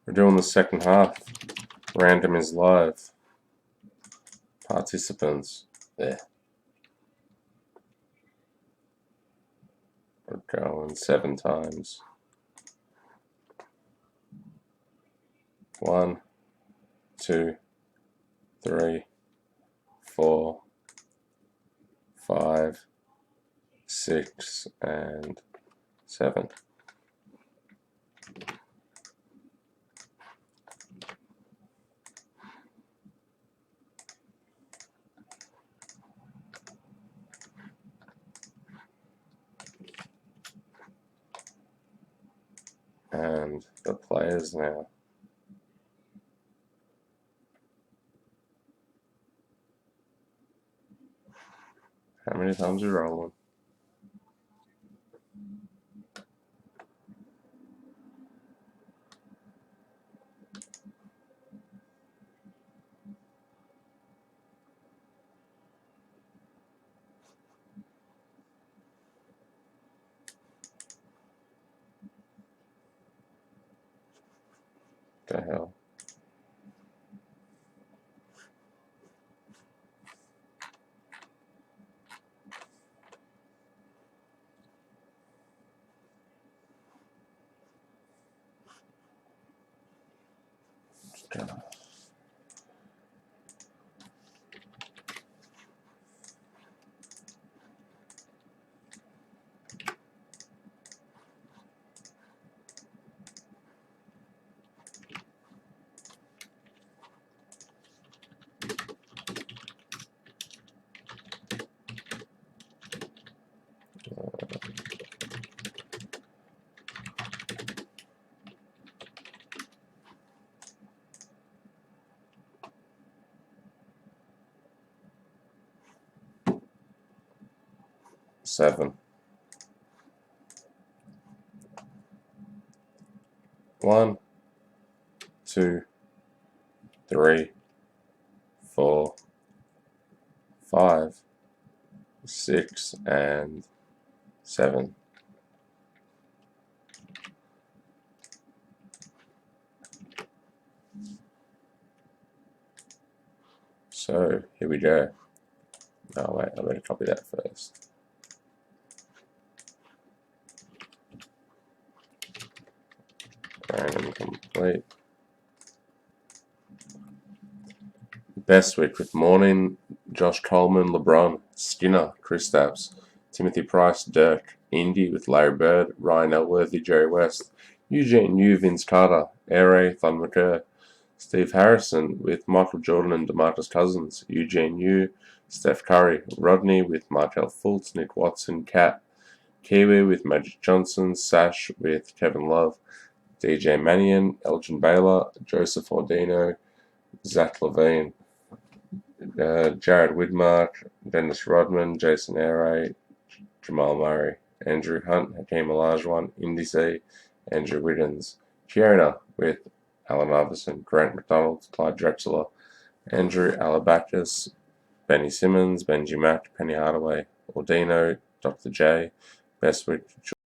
We're doing the second half. Random is live. Participants. There. We're going 7 times. 1, 2, 3, 4, 5, 6, and 7. And the players now. How many times are you rolling? The hell? Okay. Seven. 1, 2, 3, 4, 5, 6, and 7. So here we go. Oh wait, I better copy that first. Random complete. Bestwick with Morning, Josh Coleman, LeBron, Skinner, Kristaps, Timothy Price, Dirk, Indy with Larry Bird, Ryan Elworthy, Jerry West, Eugene Yu, Vince Carter, Aire, Thon McCurr, Steve Harrison with Michael Jordan and DeMarcus Cousins, Eugene Yu, Steph Curry, Rodney with Markel Fultz, Nick Watson, Cat, Kiwi with Magic Johnson, Sash with Kevin Love, DJ Mannion, Elgin Baylor, Joseph Ordino, Zach LaVine, Jared Widmark, Dennis Rodman, Jason Aire, Jamal Murray, Andrew Hunt, Hakeem Olajuwon, Indy C, Andrew Wiggins, Fiona with Allen Iverson, Grant McDonald, Clyde Drexler, Andrew Alabakis, Benny Simmons, Benji Mack, Penny Hardaway, Ordino, Dr. J, Bestwick,